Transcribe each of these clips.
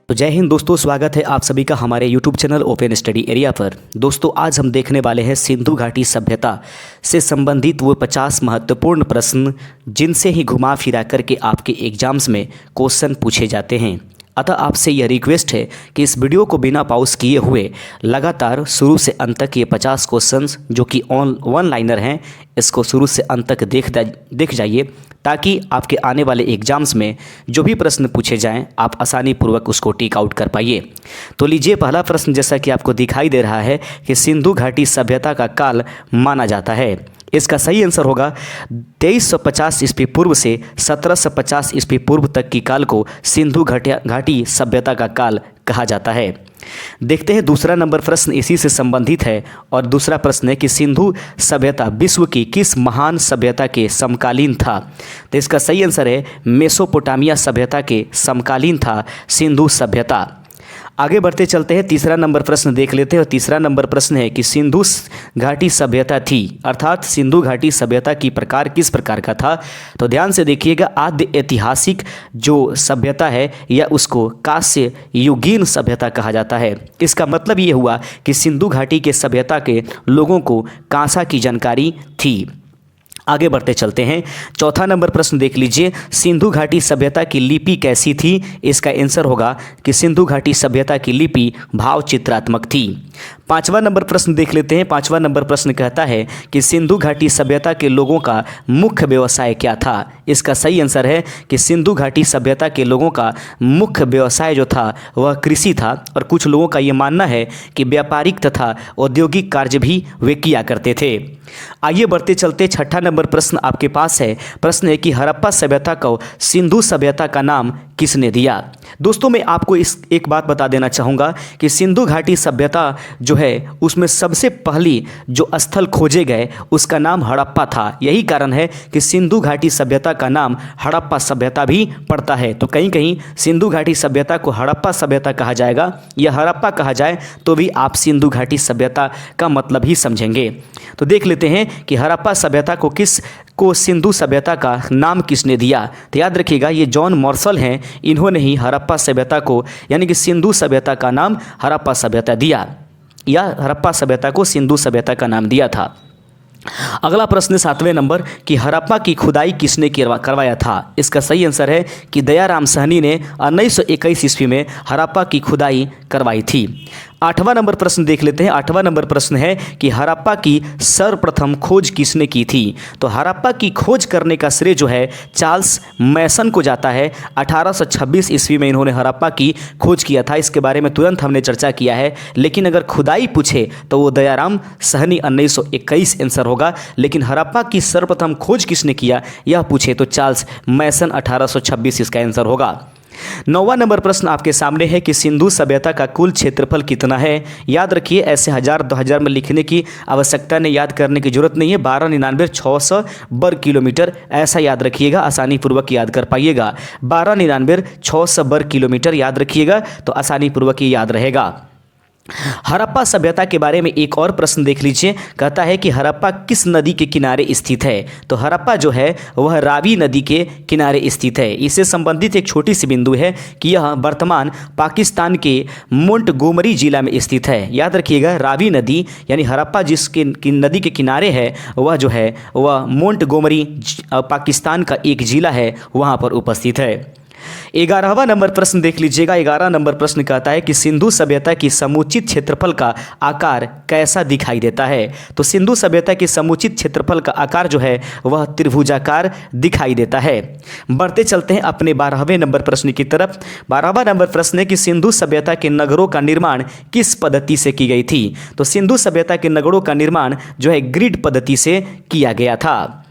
तो जय हिंद दोस्तों, स्वागत है आप सभी का हमारे YouTube channel open study area पर। दोस्तों आज हम देखने वाले हैं सिंधु घाटी सभ्यता से संबंधित वो 50 महत्वपूर्ण प्रश्न जिनसे ही घुमा फिरा करके आपके एग्जाम्स में क्वेश्चन पूछे जाते हैं। अतः आपसे यह रिक्वेस्ट है कि इस वीडियो को बिना पॉज किए हुए लगातार शुरू से अंत तक ये 50 क्वेश्चंस जो कि वन लाइनर हैं इसको शुरू से अंत तक देख जाइए, ताकि आपके आने वाले एग्जाम्स में जो भी प्रश्न पूछे जाएं आप आसानी पूर्वक उसको टिक आउट कर पाइए। तो लीजिए पहला प्रश्न, जैसा कि आपको दिखाई दे रहा है कि सिंधु घाटी सभ्यता का काल माना जाता है। इसका सही आंसर होगा 2350 ईस्वी पूर्व से 1750 ईस्वी पूर्व तक की काल को सिंधु घाटी सभ्यता का काल कहा जाता है। देखते हैं दूसरा नंबर प्रश्न इसी से संबंधित है और दूसरा प्रश्न है कि सिंधु सभ्यता विश्व की किस महान सभ्यता के समकालीन था। तो इसका सही आंसर है मेसोपोटामिया सभ्यता के समकालीन था सिंधु सभ्यता। आगे बढ़ते चलते हैं, तीसरा नंबर प्रश्न देख लेते हैं और तीसरा नंबर प्रश्न है कि सिंधु घाटी सभ्यता थी, अर्थात सिंधु घाटी सभ्यता की प्रकार किस प्रकार का था। तो ध्यान से देखिएगा, आद्य ऐतिहासिक जो सभ्यता है या उसको कांस्य युगीन सभ्यता कहा जाता है। इसका मतलब ये हुआ कि सिंधु घाटी के सभ्यता के लोगों को कांसा की जानकारी थी। आगे बढ़ते चलते हैं, चौथा नंबर प्रश्न देख लीजिए, सिंधु घाटी सभ्यता की लिपि कैसी थी। इसका आंसर होगा कि सिंधु घाटी सभ्यता की लिपि भाव चित्रात्मक थी। पांचवा नंबर प्रश्न देख लेते हैं। पांचवा नंबर प्रश्न कहता है कि सिंधु घाटी सभ्यता के लोगों का मुख्य व्यवसाय क्या था। इसका सही आंसर है कि सिंधु घाटी सभ्यता के लोगों का मुख्य व्यवसाय जो था वह कृषि था, और कुछ लोगों का ये मानना है कि व्यापारिक तथा औद्योगिक कार्य भी वे किया करते थे। आइए बढ़ते चलते, छठा नंबर प्रश्न आपके पास है। प्रश्न है कि हड़प्पा सभ्यता को सिंधु सभ्यता का नाम किसने दिया। दोस्तों मैं आपको एक बात बता देना चाहूँगा कि सिंधु घाटी सभ्यता जो है उसमें सबसे पहली जो स्थल खोजे गए उसका नाम हड़प्पा था। यही कारण है कि सिंधु घाटी सभ्यता का नाम हड़प्पा सभ्यता भी पड़ता है। तो कहीं कहीं सिंधु घाटी सभ्यता को हड़प्पा सभ्यता कहा जाएगा या हड़प्पा कहा जाए तो भी आप सिंधु घाटी सभ्यता का मतलब ही समझेंगे। तो देख लेते हैं कि हड़प्पा सभ्यता को सिंधु सभ्यता का नाम किसने दिया। तो याद रखिएगा, ये जॉन मार्शल हैं, इन्होंने ही हड़प्पा सभ्यता को यानी कि सिंधु सभ्यता का नाम हड़प्पा सभ्यता दिया, या हड़प्पा सभ्यता को सिंधु सभ्यता का नाम दिया था। अगला प्रश्न सातवें नंबर कि हड़प्पा की खुदाई किसने करवाया था। इसका सही आंसर है कि दयाराम साहनी ने 1921 ईस्वी में हड़प्पा की खुदाई करवाई थी। आठवां नंबर प्रश्न देख लेते हैं। आठवां नंबर प्रश्न है कि हड़प्पा की सर्वप्रथम खोज किसने की थी। तो हड़प्पा की खोज करने का श्रेय जो है चार्ल्स मैसन को जाता है। 1826 ईस्वी में इन्होंने हड़प्पा की खोज किया था। इसके बारे में तुरंत हमने चर्चा किया है, लेकिन अगर खुदाई पूछे तो वो दयाराम साहनी 1921 आंसर होगा। लेकिन हड़प्पा की सर्वप्रथम खोज किसने किया यह पूछे तो चार्ल्स मैसन 1826 इसका आंसर होगा। नौवां नंबर प्रश्न आपके सामने है कि सिंधु सभ्यता का कुल क्षेत्रफल कितना है। याद रखिए, ऐसे 1000-2000 में लिखने की आवश्यकता नहीं, याद करने की जरूरत नहीं है। 1299,600 वर्ग किलोमीटर, ऐसा याद रखिएगा, आसानी पूर्वक याद कर पाइएगा। 1299,600 वर्ग किलोमीटर याद रखिएगा तो आसानी पूर्वक ये याद रहेगा। हड़प्पा सभ्यता के बारे में एक और प्रश्न देख लीजिए, कहता है कि हड़प्पा किस नदी के किनारे स्थित है। तो हड़प्पा जो है वह रावी नदी के किनारे स्थित है। इससे संबंधित एक छोटी सी बिंदु है कि यह वर्तमान पाकिस्तान के मोंटगोमरी जिला में स्थित है। याद रखिएगा, रावी नदी यानी हड़प्पा जिसके नदी के किनारे है वह जो है वह मोंटगोमरी पाकिस्तान का एक जिला है, वहाँ पर उपस्थित है। 11वां नंबर प्रश्न देख लीजिएगा। 11 नंबर प्रश्न कहता है कि सिंधु सभ्यता की समुचित क्षेत्रफल का आकार कैसा दिखाई देता है। तो सिंधु सभ्यता की समुचित क्षेत्रफल का आकार जो है वह त्रिभुजाकार दिखाई देता है। बढ़ते चलते हैं अपने 12वें नंबर प्रश्न की तरफ। 12वां नंबर प्रश्न है कि सिंधु सभ्यता के नगरों का निर्माण किस पद्धति से की गई थी। तो सिंधु सभ्यता के नगरों का निर्माण जो है ग्रिड पद्धति से किया गया था।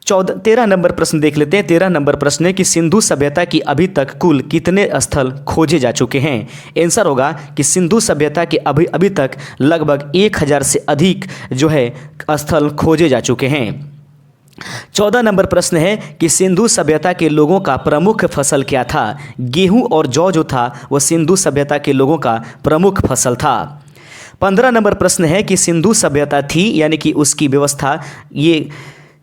13 नंबर प्रश्न देख लेते हैं। 13 नंबर प्रश्न है कि सिंधु सभ्यता की अभी तक कुल कितने स्थल खोजे जा चुके हैं। आंसर होगा कि सिंधु सभ्यता के अभी तक लगभग 1000 से अधिक जो है स्थल खोजे जा चुके हैं। 14 नंबर प्रश्न है कि सिंधु सभ्यता के लोगों का प्रमुख फसल क्या था। गेहूं और जौ जो था वह सिंधु सभ्यता के लोगों का प्रमुख फसल था। 15 नंबर प्रश्न है कि सिंधु सभ्यता थी यानी कि उसकी व्यवस्था ये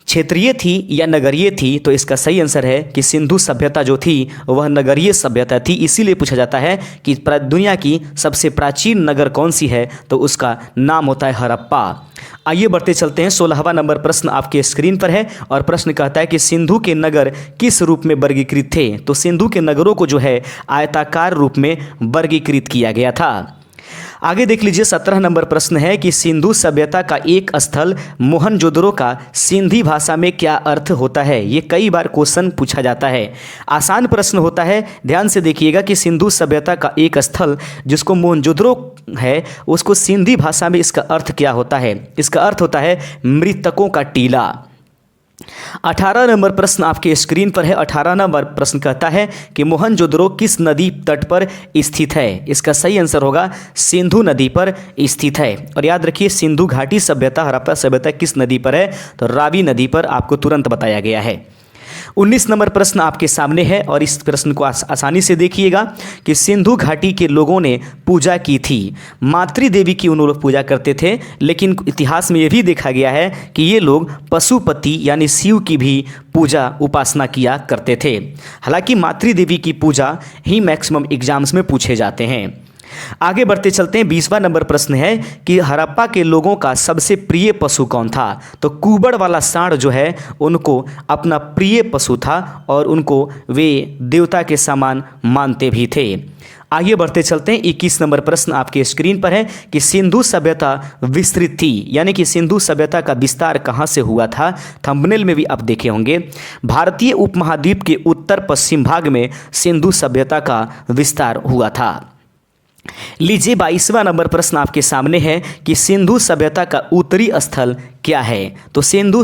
क्षेत्रीय थी या नगरीय थी, तो इसका सही आंसर है कि सिंधु सभ्यता जो थी वह नगरीय सभ्यता थी। इसीलिए पूछा जाता है कि दुनिया की सबसे प्राचीन नगर कौन सी है, तो उसका नाम होता है हड़प्पा। आइए बढ़ते चलते हैं। 16वां नंबर प्रश्न आपके स्क्रीन पर है और प्रश्न कहता है कि सिंधु के नगर किस रूप में वर्गीकृत थे। तो सिंधु के नगरों को जो है आयताकार रूप में वर्गीकृत किया गया था। आगे देख लीजिए 17 नंबर प्रश्न है कि सिंधु सभ्यता का एक स्थल मोहनजोदड़ो का सिंधी भाषा में क्या अर्थ होता है। ये कई बार क्वेश्चन पूछा जाता है, आसान प्रश्न होता है। ध्यान से देखिएगा कि सिंधु सभ्यता का एक स्थल जिसको मोहनजोदड़ो है, उसको सिंधी भाषा में इसका अर्थ क्या होता है। इसका अर्थ होता है मृतकों का टीला। 18 नंबर प्रश्न आपके स्क्रीन पर है। 18 नंबर प्रश्न कहता है कि मोहनजोदड़ो किस नदी तट पर स्थित है। इसका सही आंसर होगा सिंधु नदी पर स्थित है। और याद रखिए सिंधु घाटी सभ्यता, हड़प्पा सभ्यता किस नदी पर है, तो रावी नदी पर आपको तुरंत बताया गया है। 19 नंबर प्रश्न आपके सामने है और इस प्रश्न को आसानी से देखिएगा कि सिंधु घाटी के लोगों ने पूजा की थी। मातृ देवी की उन लोग पूजा करते थे, लेकिन इतिहास में यह भी देखा गया है कि ये लोग पशुपति यानी शिव की भी पूजा उपासना किया करते थे। हालांकि मातृ देवी की पूजा ही मैक्सिमम एग्जाम्स में पूछे जाते हैं। आगे बढ़ते चलते हैं। 20वां नंबर प्रश्न है कि हड़प्पा के लोगों का सबसे प्रिय पशु कौन था। तो कुबड़ वाला सांड जो है उनको अपना प्रिय पशु था और उनको वे देवता के समान मानते भी थे। आगे बढ़ते चलते हैं। 21 नंबर प्रश्न आपके स्क्रीन पर है कि सिंधु सभ्यता विस्तृत थी, यानी कि सिंधु सभ्यता का विस्तार कहाँ से हुआ था। थंबनेल में भी आप देखे होंगे, भारतीय उपमहाद्वीप के उत्तर पश्चिम भाग में सिंधु सभ्यता का विस्तार हुआ था। लीजिए 22वां नंबर प्रश्न आपके सामने है कि सिंधु सभ्यता का उत्तरी स्थल क्या है। तो सिंधु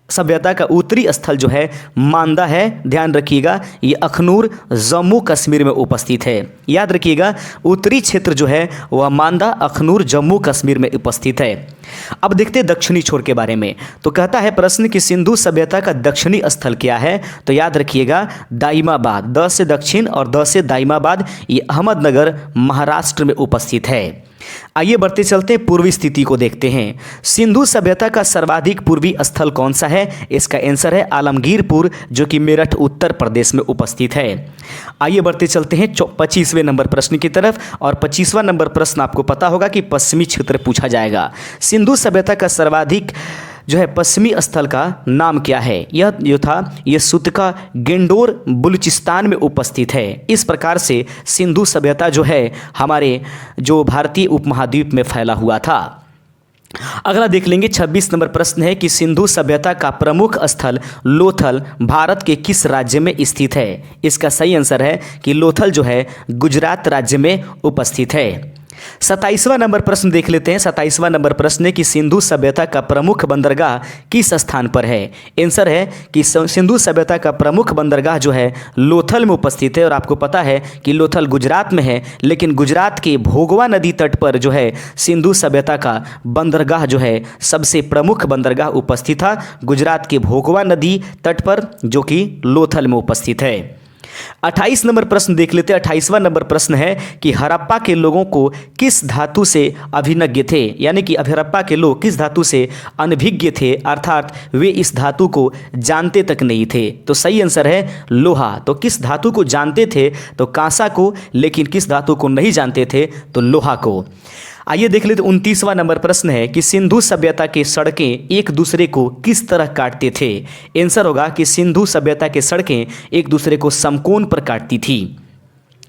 सभ्यता का उत्तरी स्थल जो है मांदा है। ध्यान रखिएगा ये अखनूर जम्मू कश्मीर में उपस्थित है। याद रखिएगा उत्तरी क्षेत्र जो है वह मांदा अखनूर जम्मू कश्मीर में उपस्थित है। अब देखते हैं दक्षिणी छोर के बारे में। तो कहता है प्रश्न कि सिंधु सभ्यता का दक्षिणी स्थल क्या है। तो याद रखिएगा दाइमाबाद, द से दक्षिण और द से दाइमाबाद, ये अहमदनगर महाराष्ट्र में उपस्थित है। आइए बढ़ते चलते हैं, पूर्वी स्थिति को देखते हैं। सिंधु सभ्यता का सर्वाधिक पूर्वी स्थल कौन सा है। इसका आंसर है आलमगीरपुर, जो कि मेरठ उत्तर प्रदेश में उपस्थित है। आइए बढ़ते चलते हैं 25वें नंबर प्रश्न की तरफ। और 25वां नंबर प्रश्न आपको पता होगा कि पश्चिमी क्षेत्र पूछा जाएगा। सिंधु सभ्यता का सर्वाधिक जो है पश्चिमी स्थल का नाम क्या है। यह जो था यह सुतका गेंडोर बलूचिस्तान में उपस्थित है। इस प्रकार से सिंधु सभ्यता जो है हमारे जो भारतीय उपमहाद्वीप में फैला हुआ था। अगला देख लेंगे 26 नंबर प्रश्न है कि सिंधु सभ्यता का प्रमुख स्थल लोथल भारत के किस राज्य में स्थित है। इसका सही आंसर है कि लोथल जो है गुजरात राज्य में उपस्थित है। 27वां नंबर प्रश्न देख लेते हैं। 27वां नंबर प्रश्न है कि सिंधु सभ्यता का प्रमुख बंदरगाह किस स्थान पर है। आंसर है कि सिंधु सभ्यता का प्रमुख बंदरगाह जो है लोथल में उपस्थित है। और आपको पता है कि लोथल गुजरात में है, लेकिन गुजरात के भोगवा नदी तट पर जो है सिंधु सभ्यता का बंदरगाह जो है सबसे प्रमुख बंदरगाह उपस्थित था गुजरात के भोगवा नदी तट पर, जो कि लोथल में उपस्थित है। 28 नंबर प्रश्न देख लेते हैं। 28वां नंबर प्रश्न है कि हड़प्पा के लोगों को किस धातु से अभिज्ञ थे, यानी कि हड़प्पा के लोग किस धातु से अनभिज्ञ थे, अर्थात वे इस धातु को जानते तक नहीं थे। तो सही आंसर है लोहा। तो किस धातु को जानते थे, तो कांसा को, लेकिन किस धातु को नहीं जानते थे, तो लोहा को। आइए देख लेते 29वां नंबर प्रश्न है कि सिंधु सभ्यता के सड़कें एक दूसरे को किस तरह काटते थे। आंसर होगा कि सिंधु सभ्यता के सड़कें एक दूसरे को समकोण पर काटती थी,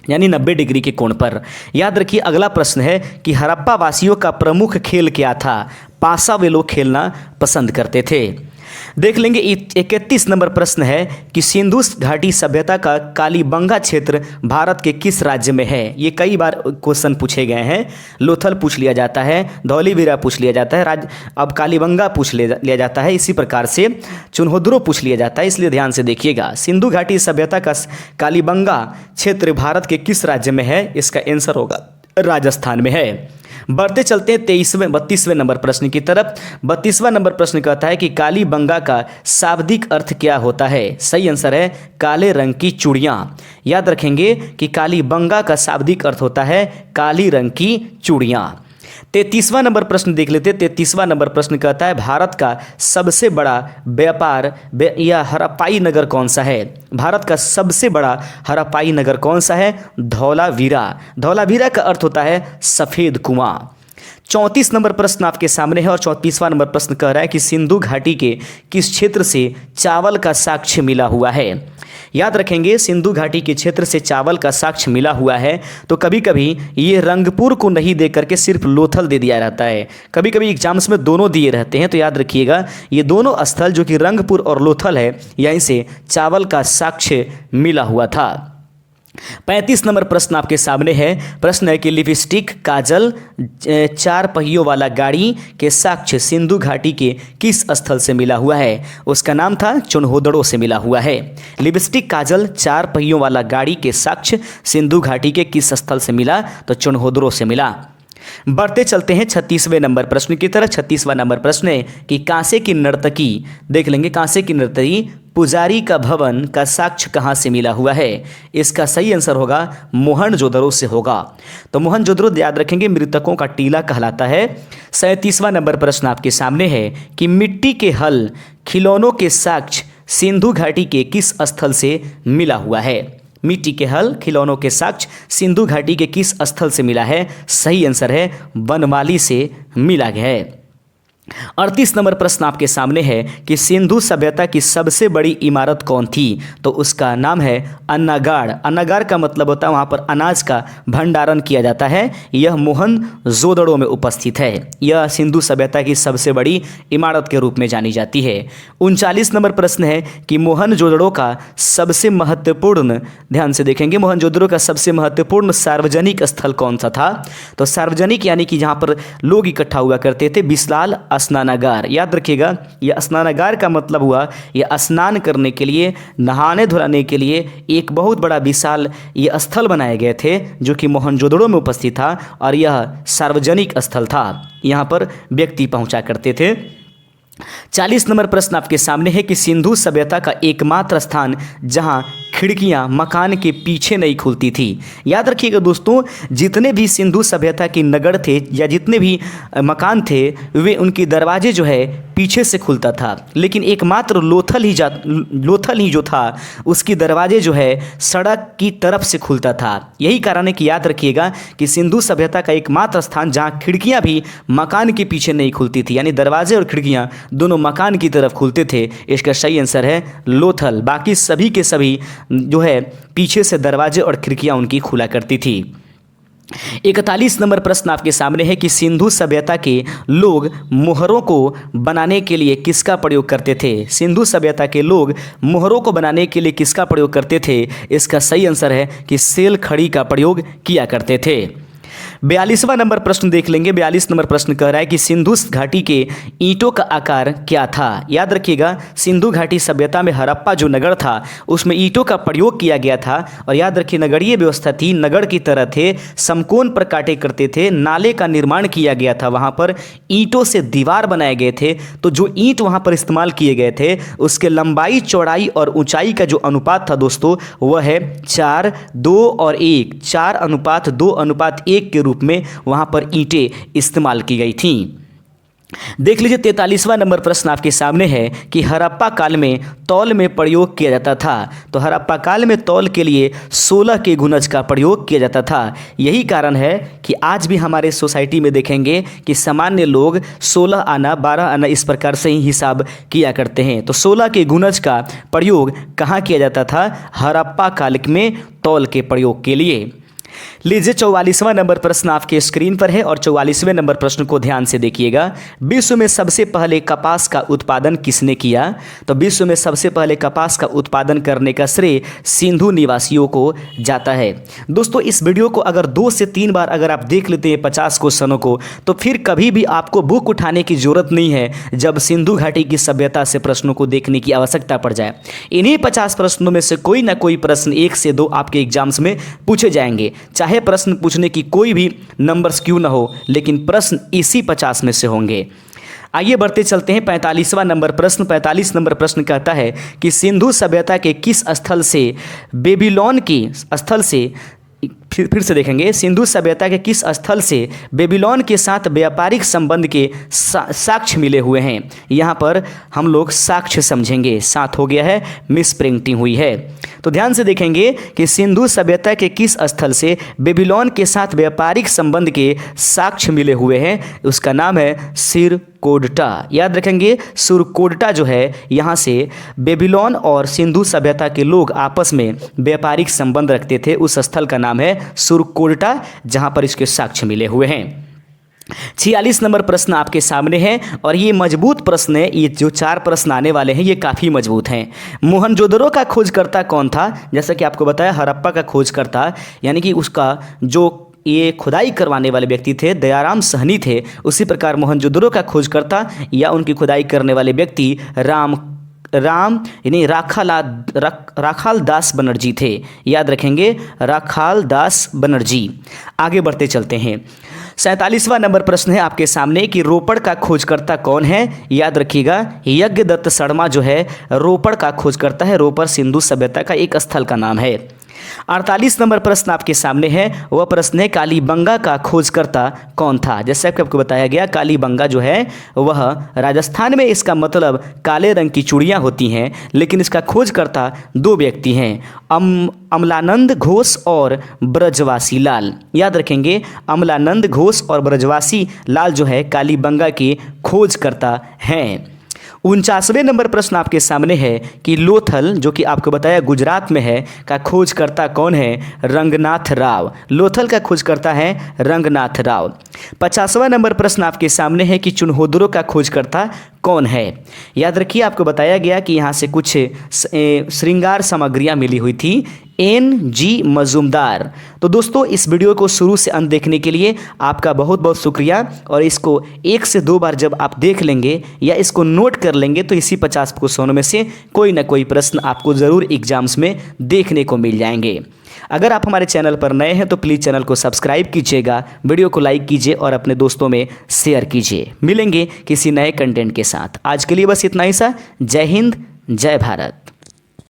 यानी 90 डिग्री के कोण पर। याद रखिए अगला प्रश्न है कि हड़प्पा वासियों का प्रमुख खेल क्या था। पासा वे लोग खेलना पसंद करते थे। देख लेंगे 31 नंबर प्रश्न है कि सिंधु घाटी सभ्यता का कालीबंगा क्षेत्र भारत के किस राज्य में है। ये कई बार क्वेश्चन पूछे गए हैं। लोथल पूछ लिया जाता है, धौलीवीरा पूछ लिया जाता है, अब कालीबंगा पूछ लिया जाता है, इसी प्रकार से चुनहोद्रो पूछ लिया जाता है। इसलिए ध्यान से देखिएगा सिंधु घाटी सभ्यता का कालीबंगा क्षेत्र भारत के किस राज्य में है। इसका आंसर होगा राजस्थान में है। बढ़ते चलते हैं 32वें नंबर प्रश्न की तरफ। 32वां नंबर प्रश्न कहता है कि कालीबंगा का शाब्दिक अर्थ क्या होता है। सही आंसर है काले रंग की चूड़ियाँ। याद रखेंगे कि कालीबंगा का शाब्दिक अर्थ होता है काली रंग की चूड़ियाँ। 33वां नंबर प्रश्न देख लेते हैं। 33वां नंबर प्रश्न कहता है भारत का सबसे बड़ा व्यापार या हड़प्पाई नगर कौन सा है? भारत का सबसे बड़ा हड़प्पाई नगर कौन सा है? धौलावीरा। धौलावीरा का अर्थ होता है सफ़ेद कुआं। 34 नंबर प्रश्न आपके सामने है और 34वां नंबर प्रश्न कह रहा है कि सिंधु घाटी के किस क्षेत्र से चावल का साक्ष्य मिला हुआ है? याद रखेंगे, सिंधु घाटी के क्षेत्र से चावल का साक्ष्य मिला हुआ है। तो कभी कभी ये रंगपुर को नहीं दे करके सिर्फ लोथल दे दिया रहता है, कभी कभी एग्जाम्स में दोनों दिए रहते हैं। तो याद रखिएगा, ये दोनों स्थल जो कि रंगपुर और लोथल है, यहीं से चावल का साक्ष्य मिला हुआ था। 35 नंबर प्रश्न आपके सामने है। प्रश्न है कि लिपस्टिक, काजल, 4 पहियों वाला गाड़ी के साक्ष्य सिंधु घाटी के किस स्थल से मिला हुआ है? उसका नाम था चुनहोदड़ो से मिला हुआ है। लिपस्टिक, काजल, 4 पहियों वाला गाड़ी के साक्ष्य सिंधु घाटी के किस स्थल से मिला? तो चुनहोदड़ो से मिला। बढ़ते चलते हैं 36वें नंबर प्रश्न की तरह। 36वां नंबर प्रश्न है कि कांसे की नर्तकी, देख लेंगे, कांसे की नर्तकी पुजारी का भवन का साक्ष्य कहाँ से मिला हुआ है? इसका सही आंसर होगा मोहनजोदड़ो से होगा। तो मोहनजोदड़ो याद रखेंगे मृतकों का टीला कहलाता है। 37वां नंबर प्रश्न आपके सामने है कि मिट्टी के हल, खिलौनों के साक्ष्य सिंधु घाटी के किस स्थल से मिला हुआ है? मिट्टी के हल, खिलौनों के साक्ष्य सिंधु घाटी के किस स्थल से मिला है? सही आंसर है वनमाली से मिला गया है। 38 नंबर प्रश्न आपके सामने है कि सिंधु सभ्यता की सबसे बड़ी इमारत कौन थी? तो उसका नाम है अन्नागाड़। अन्नागाड़ का मतलब होता है वहाँ पर अनाज का भंडारण किया जाता है। यह मोहनजोदड़ो में उपस्थित है। यह सिंधु सभ्यता की सबसे बड़ी इमारत के रूप में जानी जाती है। 39 नंबर प्रश्न है कि मोहनजोदड़ो का सबसे महत्वपूर्ण, ध्यान से देखेंगे, मोहनजोदड़ो का सबसे महत्वपूर्ण सार्वजनिक स्थल कौन सा था? तो सार्वजनिक यानी कि जहाँ पर लोग इकट्ठा हुआ करते थे, बिस्लाल स्नानागार। याद रखिएगा, यह स्नानागार का मतलब हुआ यह स्नान करने के लिए, नहाने धोने के लिए एक बहुत बड़ा विशाल ये स्थल बनाए गए थे जो कि मोहनजोदड़ो में उपस्थित था और यह सार्वजनिक स्थल था। यहाँ पर व्यक्ति पहुँचा करते थे। 40 नंबर प्रश्न आपके सामने है कि सिंधु सभ्यता का एकमात्र स्थान जहां खिड़कियां मकान के पीछे नहीं खुलती थी। याद रखिएगा दोस्तों, जितने भी सिंधु सभ्यता के नगर थे या जितने भी मकान थे, वे उनके दरवाजे जो है पीछे से खुलता था, लेकिन एकमात्र लोथल ही जो था उसकी दरवाजे जो है सड़क की तरफ से खुलता था। यही कारण है कि याद रखिएगा कि सिंधु सभ्यता का एकमात्र स्थान जहाँ खिड़कियाँ भी मकान के पीछे नहीं खुलती थी, यानी दरवाजे और खिड़कियाँ दोनों मकान की तरफ खुलते थे। इसका सही आंसर है लोथल। बाकी सभी के सभी जो है पीछे से दरवाजे और खिड़कियां उनकी खुला करती थी। 41 नंबर प्रश्न आपके सामने है कि सिंधु सभ्यता के लोग मोहरों को बनाने के लिए किसका प्रयोग करते थे? सिंधु सभ्यता के लोग मोहरों को बनाने के लिए किसका प्रयोग करते थे? इसका सही आंसर है कि सेल खड़ी का प्रयोग किया करते थे। 42वां नंबर प्रश्न देख लेंगे। 42 नंबर प्रश्न कह रहा है कि सिंधु घाटी के ईंटों का आकार क्या था? याद रखिएगा, सिंधु घाटी सभ्यता में हड़प्पा जो नगर था उसमें ईंटों का प्रयोग किया गया था। और याद रखिए, नगरीय व्यवस्था थी, नगर की तरह थे, समकोण पर काटे करते थे, नाले का निर्माण किया गया था, वहाँ पर ईंटों से दीवार बनाए गए थे। तो जो ईंट वहाँ पर इस्तेमाल किए गए थे उसके लंबाई, चौड़ाई और ऊंचाई का जो अनुपात था दोस्तों, वह है 4:2 और 1, 4:2:1 के रूप में वहां पर ईंटें इस्तेमाल की गई थीं। देख लीजिए 43वां नंबर प्रश्न आपके सामने है कि हड़प्पा काल में तौल में प्रयोग किया जाता था। तो हड़प्पा काल में तौल के लिए 16 के गुनज का प्रयोग किया जाता था। यही कारण है कि आज भी हमारे सोसाइटी में देखेंगे कि सामान्य लोग 16 आना, 12 आना इस प्रकार से ही हिसाब किया करते हैं। तो 16 के गुनज का प्रयोग कहाँ किया जाता था? हड़प्पा काल में तौल के प्रयोग के लिए। लीजिए 44वां नंबर प्रश्न आपके स्क्रीन पर है और 44वें नंबर प्रश्न को ध्यान से देखिएगा। विश्व में सबसे पहले कपास का उत्पादन किसने किया? तो विश्व में सबसे पहले कपास का उत्पादन करने का श्रेय सिंधु निवासियों को जाता है। दोस्तों, इस वीडियो को अगर 2 से 3 बार अगर आप देख लेते हैं 50 क्वेश्चनों को, तो फिर कभी भी आपको बुक उठाने की जरूरत नहीं है जब सिंधु घाटी की सभ्यता से प्रश्नों को देखने की आवश्यकता पड़ जाए। इन्हीं 50 प्रश्नों में से कोई ना कोई प्रश्न 1 से 2 आपके एग्जाम्स में पूछे जाएंगे, चाहे प्रश्न पूछने की कोई भी नंबर्स क्यों ना हो, लेकिन प्रश्न इसी 50 में से होंगे। आइए बढ़ते चलते हैं 45वां नंबर प्रश्न। 45 नंबर प्रश्न कहता है कि सिंधु सभ्यता के किस स्थल से बेबीलोन के स्थल से फिर से देखेंगे, सिंधु सभ्यता के किस स्थल से बेबीलोन के साथ व्यापारिक संबंध के साक्ष्य मिले हुए हैं। यहाँ पर हम लोग साक्ष्य समझेंगे, साथ हो गया है, मिस प्रिंटिंग हुई है। तो ध्यान से देखेंगे कि सिंधु सभ्यता के किस स्थल से बेबीलोन के साथ व्यापारिक संबंध के साक्ष्य मिले हुए हैं, उसका नाम है सिरकोडटा। याद रखेंगे, सिरकोडटा जो है, यहाँ से बेबीलोन और सिंधु सभ्यता के लोग आपस में व्यापारिक संबंध रखते थे, उस स्थल का नाम है सिरकोडटा, जहाँ पर इसके साक्ष्य मिले हुए हैं। 46 नंबर प्रश्न आपके सामने है और ये मजबूत प्रश्न है। ये जो 4 प्रश्न आने वाले हैं ये काफ़ी मजबूत हैं। मोहनजोदड़ो का खोजकर्ता कौन था? जैसा कि आपको बताया, हड़प्पा का खोजकर्ता यानी कि उसका जो ये खुदाई करवाने वाले व्यक्ति थे दयाराम सहनी थे, उसी प्रकार मोहनजोदड़ो का खोजकर्ता या उनकी खुदाई करने वाले व्यक्ति राम यानी राखाल दास बनर्जी थे। याद रखेंगे, राखाल दास बनर्जी। आगे बढ़ते चलते हैं। 47वां नंबर प्रश्न है आपके सामने कि रोपड़ का खोजकर्ता कौन है? याद रखिएगा, यज्ञदत्त शर्मा जो है रोपड़ का खोजकर्ता है। रोपड़ सिंधु सभ्यता का एक स्थल का नाम है। 48 नंबर प्रश्न आपके सामने है, वह प्रश्न है कालीबंगा का खोजकर्ता कौन था? जैसे कि आपको बताया गया, कालीबंगा जो है वह राजस्थान में इसका मतलब काले रंग की चूड़ियाँ होती हैं, लेकिन इसका खोजकर्ता 2 व्यक्ति हैं, अमलानंद घोष और ब्रजवासी लाल। याद रखेंगे, अमलानंद घोष और ब्रजवासी लाल जो है कालीबंगा के खोजकर्ता हैं। 49वें नंबर प्रश्न आपके सामने है कि लोथल, जो कि आपको बताया गुजरात में है, का खोजकर्ता कौन है? रंगनाथ राव। लोथल का खोजकर्ता है रंगनाथ राव। 50वां नंबर प्रश्न आपके सामने है कि चुनहोदरो का खोजकर्ता कौन है? याद रखिए, आपको बताया गया कि यहाँ से कुछ श्रृंगार सामग्रियाँ मिली हुई थी, NG मजूमदार। तो दोस्तों, इस वीडियो को शुरू से अंत देखने के लिए आपका बहुत बहुत शुक्रिया, और इसको 1 से 2 बार जब आप देख लेंगे या इसको नोट कर लेंगे तो इसी 50 क्वेश्चनों में से कोई ना कोई प्रश्न आपको ज़रूर एग्जाम्स में देखने को मिल जाएंगे। अगर आप हमारे चैनल पर नए हैं तो प्लीज़ चैनल को सब्सक्राइब कीजिएगा, वीडियो को लाइक कीजिए और अपने दोस्तों में शेयर कीजिए। मिलेंगे किसी नए कंटेंट के साथ। आज के लिए बस इतना ही सा। जय हिंद, जय भारत।